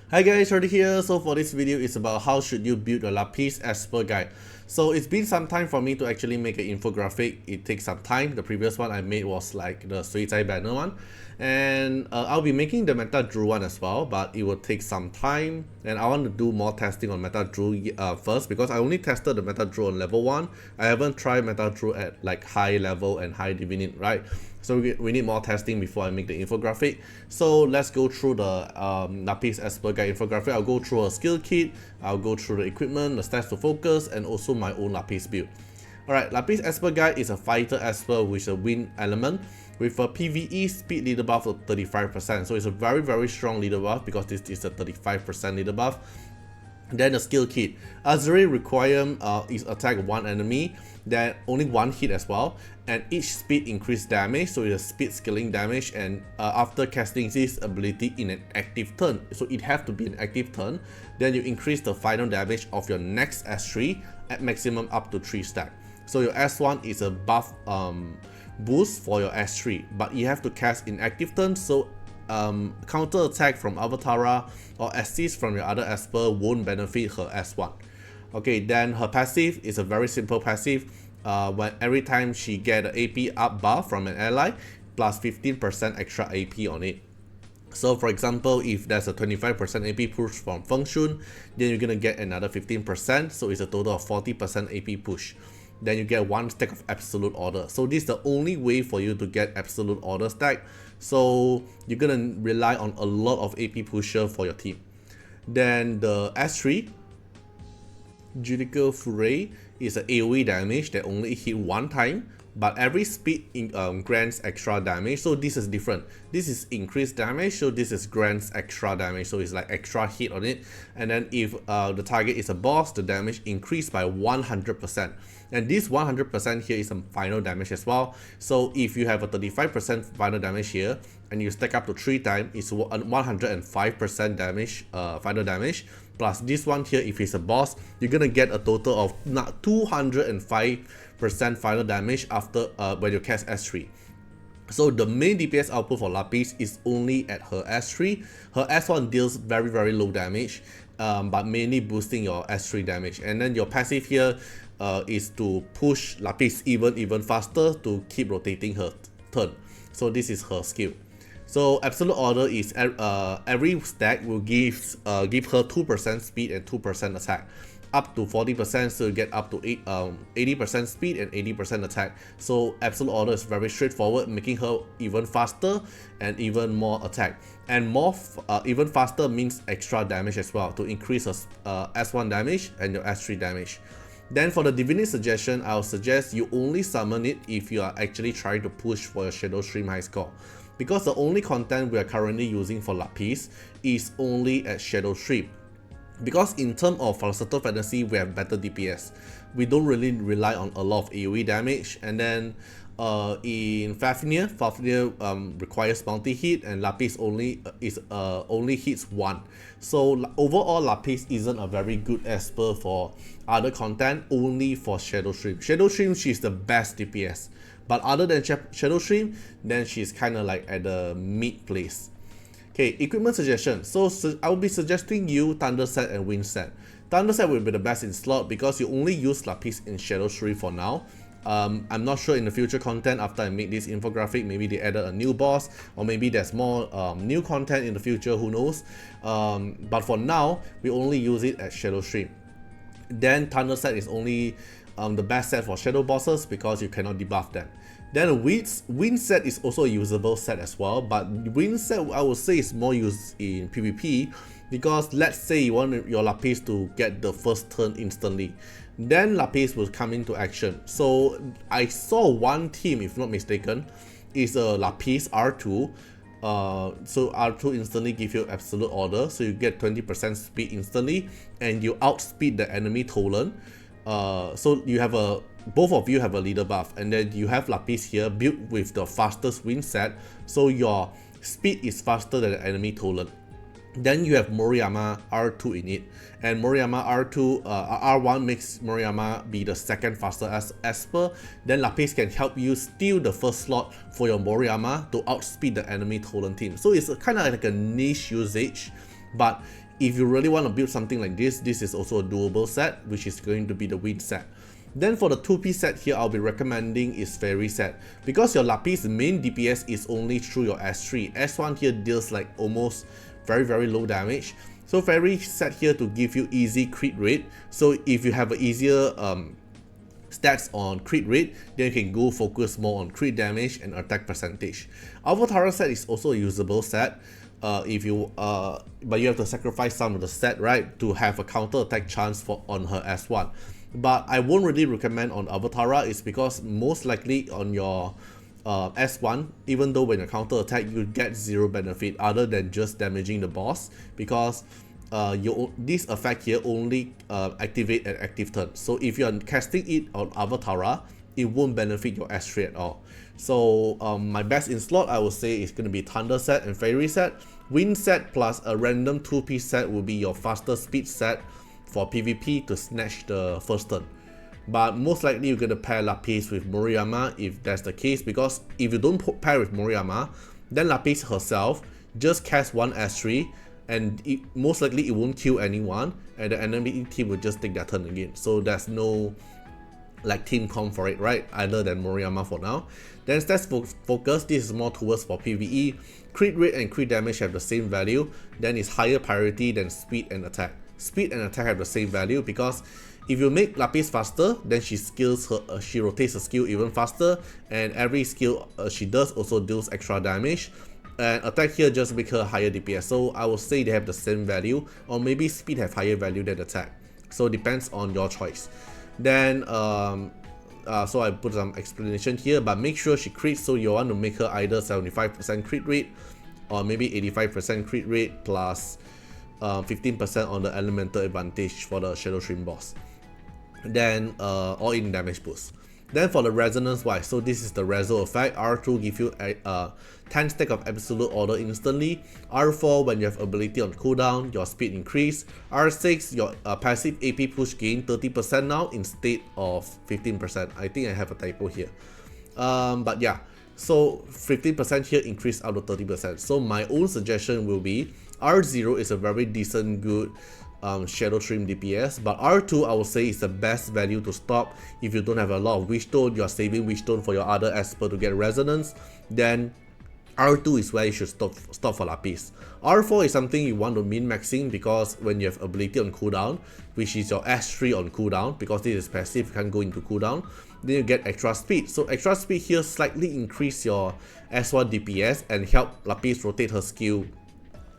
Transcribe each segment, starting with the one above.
Hi guys, Artiar here. So for this video, it's about how should you build a Lapis as per guide. So it's been some time for me to actually make an infographic. It takes some time. The previous one I made was like the Suicide banner one. And I'll be making the Meta Drew one as well, but it will take some time. And I want to do more testing on Meta Drew first, because I only tested the Meta Drew on level 1. I haven't tried Meta Drew at like high level and high Divinity, right? So we need more testing before I make the infographic. So let's go through the Lapis as per guide infographic. I'll go through a skill kit, I'll go through the equipment, the stats to focus, and also my own Lapis build. Alright, Lapis Esper Guide is a fighter Esper with a wind element with a PvE speed leader buff of 35%. So it's a very strong leader buff because this is a 35% leader buff. Then the skill kit. Azure requirement is attack one enemy, then only one hit as well, and each speed increase damage, so it's a speed scaling damage, and after casting this ability in an active turn, so it have to be an active turn, then you increase the final damage of your next S3 at maximum up to 3 stack. So your S1 is a buff boost for your S3, but you have to cast in active turn, so counter attack from Avatara or assist from your other Esper won't benefit her S1. Okay, then her passive is a very simple passive. When every time she get an AP up buff from an ally, plus 15% extra AP on it. So for example, if there's a 25% AP push from Feng Shun, then you're gonna get another 15%, so it's a total of 40% AP push. Then you get 1 stack of absolute order. So this is the only way for you to get absolute order stack. So you're gonna rely on a lot of AP pusher for your team. Then the S3, Judicial Fury, is an AoE damage that only hit one time, but every speed grants extra damage. So this is different. This is increased damage, so this is grants extra damage, so it's like extra hit on it. And then if the target is a boss, the damage increased by 100%. And this 100% here is some final damage as well. So if you have a 35% final damage here, and you stack up to 3 times, it's 105% damage, final damage. Plus this one here, if it's a boss, you're gonna get a total of 205% final damage after when you cast S3. So the main DPS output for Lapis is only at her S3. Her S1 deals very low damage, but mainly boosting your S3 damage. And then your passive here is to push Lapis even faster to keep rotating her turn. So this is her skill. So absolute order is every stack will give her 2% speed and 2% attack. Up to 40%, so you get up to 80% speed and 80% attack. So absolute order is very straightforward, making her even faster and even more attack. And more even faster means extra damage as well, to increase her S1 damage and your S3 damage. Then for the Divinity suggestion, I'll suggest you only summon it if you are actually trying to push for your Shadow Stream high score. Because the only content we are currently using for Lapis is only at Shadow Stream. Because in terms of Philosopher Fantasy, we have better DPS. We don't really rely on a lot of AoE damage. And then in Fafnir requires multi-hit, and Lapis only hits 1. So overall, Lapis isn't a very good Esper for other content, only for Shadow Stream. Shadow Stream, she's the best DPS. But other than Shadow Stream, then she's kind of like at the mid place. Okay, equipment suggestion. So I will be suggesting you Thunder Set and Wind Set. Thunder Set will be the best in slot because you only use Lapis in Shadow Stream for now. I'm not sure in the future content after I make this infographic, maybe they added a new boss, or maybe there's more new content in the future, who knows. But for now, we only use it at Shadow Stream. Then Thunder Set is only the best set for shadow bosses because you cannot debuff them. Then Wind Set is also a usable set as well, but Wind Set I would say is more used in PvP because let's say you want your Lapis to get the first turn instantly, then Lapis will come into action. So I saw one team, if not mistaken, is a Lapis R2. So R2 instantly give you absolute order, so you get 20% speed instantly, and you outspeed the enemy Tolan. So you have both of you have a leader buff, and then you have Lapis here built with the fastest Wind Set, so your speed is faster than the enemy Tolan. Then you have Moriyama R2 in it, and Moriyama R1 makes Moriyama be the second fastest Esper. Then Lapis can help you steal the first slot for your Moriyama to outspeed the enemy Tolan team. So it's kind of like a niche usage, but if you really want to build something like this is also a doable set, which is going to be the wind set. Then for the 2-piece set here, I'll be recommending is fairy set, because your Lapis main DPS is only through your S3. S1 here deals like almost very low damage. So fairy set here to give you easy crit rate. So if you have an easier stats on crit rate, then you can go focus more on crit damage and attack percentage. Avatar set is also a usable set. But you have to sacrifice some of the set, right, to have a counter attack chance on her S1. But I won't really recommend on Avatara, is because most likely on your S1, even though when you counter attack, you get 0 benefit other than just damaging the boss, because this effect here only activate at active turn. So if you're casting it on Avatara, it won't benefit your S3 at all. So my best in slot, I would say, is going to be Thunder set and Fairy set. Wind set plus a random 2-piece set will be your faster speed set for PvP to snatch the first turn. But most likely you're going to pair Lapis with Moriyama if that's the case, because if you don't pair with Moriyama, then Lapis herself just cast one S3 and most likely it won't kill anyone, and the enemy team will just take their turn again. So there's no like team comp for it, right, other than Moriyama for now. Then stats focus, this is more towards for PvE. Crit rate and crit damage have the same value, then it's higher priority than speed and attack. Speed and attack have the same value, because if you make Lapis faster, then she rotates her skill even faster, and every skill she does also deals extra damage. And attack here just make her higher DPS, so I would say they have the same value, or maybe speed have higher value than attack. So depends on your choice. Then so I put some explanation here, but make sure she crits, so you want to make her either 75% crit rate or maybe 85% crit rate plus 15% on the elemental advantage for the Shadow Stream boss. Then all-in damage boost. Then for the resonance wise, so this is the reso effect. R2 give you a 10 stack of absolute order instantly. R4 when you have ability on cooldown, your speed increase. R6 your passive AP push gain 30% now instead of 15%. I think I have a typo here. But yeah, so 15% here increase out to 30%. So my own suggestion will be R0 is a very decent good Shadow Stream DPS, but R2 I would say is the best value to stop. If you don't have a lot of Wishstone, you're saving Wishstone for your other Esper to get resonance, then R2 is where you should stop for Lapis. R4 is something you want to min-maxing, because when you have ability on cooldown, which is your S3 on cooldown, because this is passive, you can't go into cooldown, then you get extra speed. So extra speed here slightly increase your S1 DPS and help Lapis rotate her skill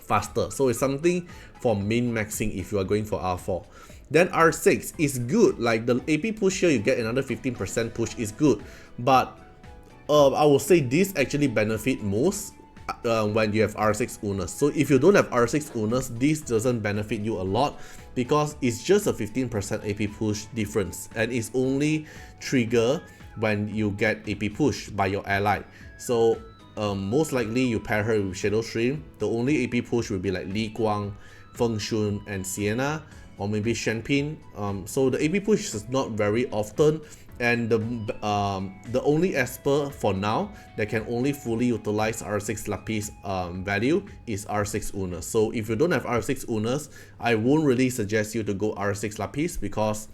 faster. So it's something for min-maxing if you are going for R4. Then R6 is good, like the AP push here, you get another 15% push is good, but I will say this actually benefit most when you have R6 Unas. So if you don't have R6 Unas, this doesn't benefit you a lot, because it's just a 15% AP push difference, and it's only trigger when you get AP push by your ally. So most likely you pair her with Shadow Stream. The only AP push will be like Li Guang, Feng Shun, and Sienna, or maybe Shenpin. So the AP push is not very often, and the only Esper for now that can only fully utilize R6 Lapis value is R6 Unas. So if you don't have R6 Unas, I won't really suggest you to go R6 Lapis, because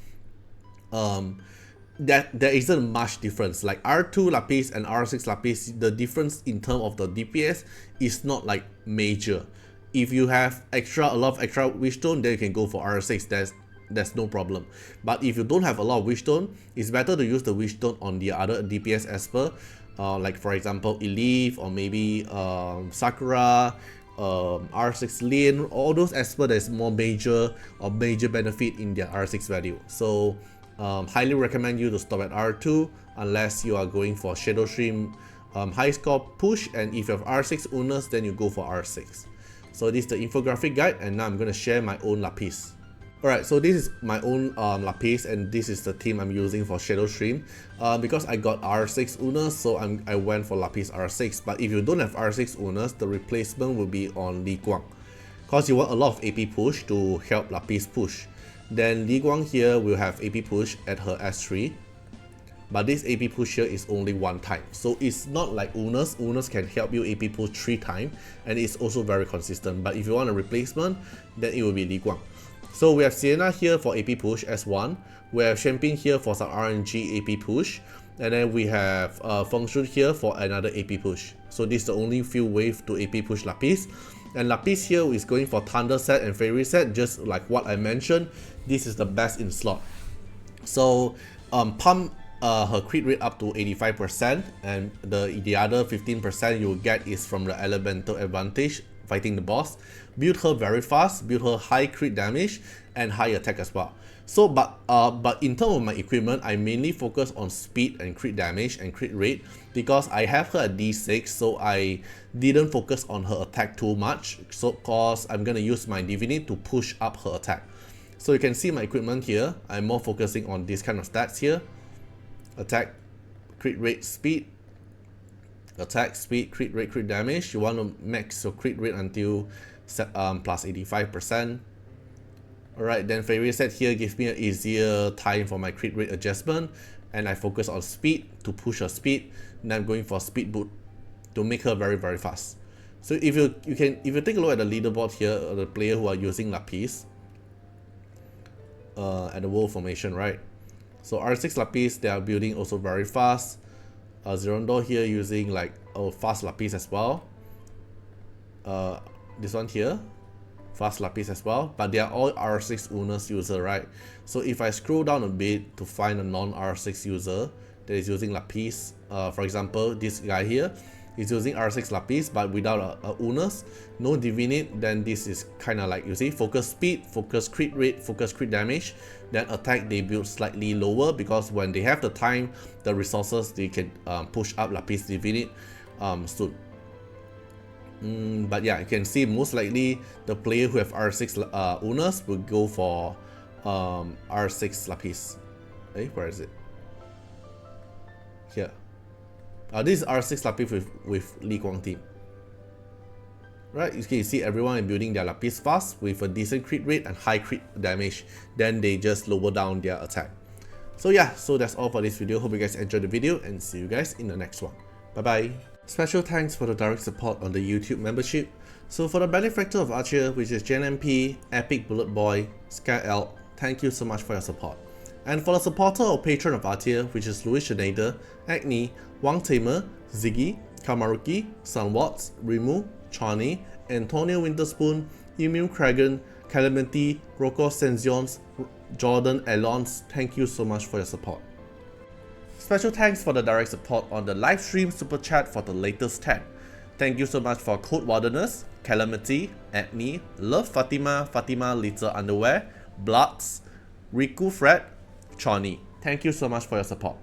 there isn't much difference. Like R2 Lapis and R6 Lapis, the difference in terms of the DPS is not like major. If you have a lot of extra Wishstone, then you can go for R6, that's no problem. But if you don't have a lot of Wishstone, it's better to use the Wishstone on the other DPS Esper, like for example Elif, or maybe Sakura, R6 Lin, all those Esper that's more major benefit in their R6 value. So highly recommend you to stop at R2 unless you are going for Shadow Stream high score push, and if you have R6 Unas, then you go for R6. So this is the infographic guide, and now I'm going to share my own Lapis. Alright, so this is my own Lapis, and this is the team I'm using for Shadow Stream. Because I got R6 Unas, so I went for Lapis R6. But if you don't have R6 Unas, the replacement will be on Li Guang, because you want a lot of AP push to help Lapis push. Then Li Guang here will have AP push at her S3. but this AP push here is only 1 time. So it's not like Unas. Unas can help you AP push 3 times, and it's also very consistent. But if you want a replacement, then it will be Li Guang. So we have Sienna here for AP push S1. We have Champagne here for some RNG AP push. And then we have Feng Shui here for another AP push. So this is the only few ways to AP push Lapis. And Lapis here is going for Thunder set and Fairy set, just like what I mentioned. This is the best in slot. So pump her crit rate up to 85%, and the other 15% you'll get is from the elemental advantage fighting the boss. Build her very fast, build her high crit damage and high attack as well. So but in terms of my equipment, I mainly focus on speed and crit damage and crit rate because I have her at D6, so I didn't focus on her attack too much. So cause I'm gonna use my Divinity to push up her attack. So you can see my equipment here. I'm more focusing on this kind of stats here. Attack, crit rate, speed. Attack, speed, crit rate, crit damage. You want to max your crit rate until plus 85%. Alright, then Fairy set here gives me an easier time for my crit rate adjustment, and I focus on speed to push her speed. And I'm going for speed boot to make her very fast. So if you take a look at the leaderboard here, the player who are using Lapis at the world formation, right? So R6 Lapis, they are building also very fast. Zerondo here using like fast Lapis as well. This one here, fast Lapis as well, but they are all R6 Unas user, right? So if I scroll down a bit to find a non-R6 user that is using Lapis, for example, this guy here is using R6 Lapis but without a Unas, no Divinity, then this is kind of like, you see, focus speed, focus crit rate, focus crit damage, then attack they build slightly lower because when they have the time, the resources, they can push up Lapis Divinity soon. But yeah, you can see most likely the player who have R6 Unas will go for R6 Lapis. Hey, where is it? Here. This is R6 Lapis with Li Guang team. Right, you can see everyone is building their Lapis fast with a decent crit rate and high crit damage. Then they just lower down their attack. So yeah, so that's all for this video. Hope you guys enjoyed the video and see you guys in the next one. Bye bye. Special thanks for the direct support on the YouTube membership. So for the benefactor of Artiar, which is JNMP, Epic Bullet Boy, Sky Elk, thank you so much for your support. And for the supporter or patron of Artiar, which is Louis Schneider, Agni, Wang Tamer, Ziggy, Kamaruki, Sunwatts, Rimu, Chani, Antonio Winterspoon, Emil Kragan, Calamity, Rocco Senzions, Jordan Alons, thank you so much for your support. Special thanks for the direct support on the live stream super chat for the latest 10. Thank you so much for Code Wilderness, Calamity, Agni, Love Fatima, Fatima Little Underwear, Bloods, Riku Fred, Chani. Thank you so much for your support.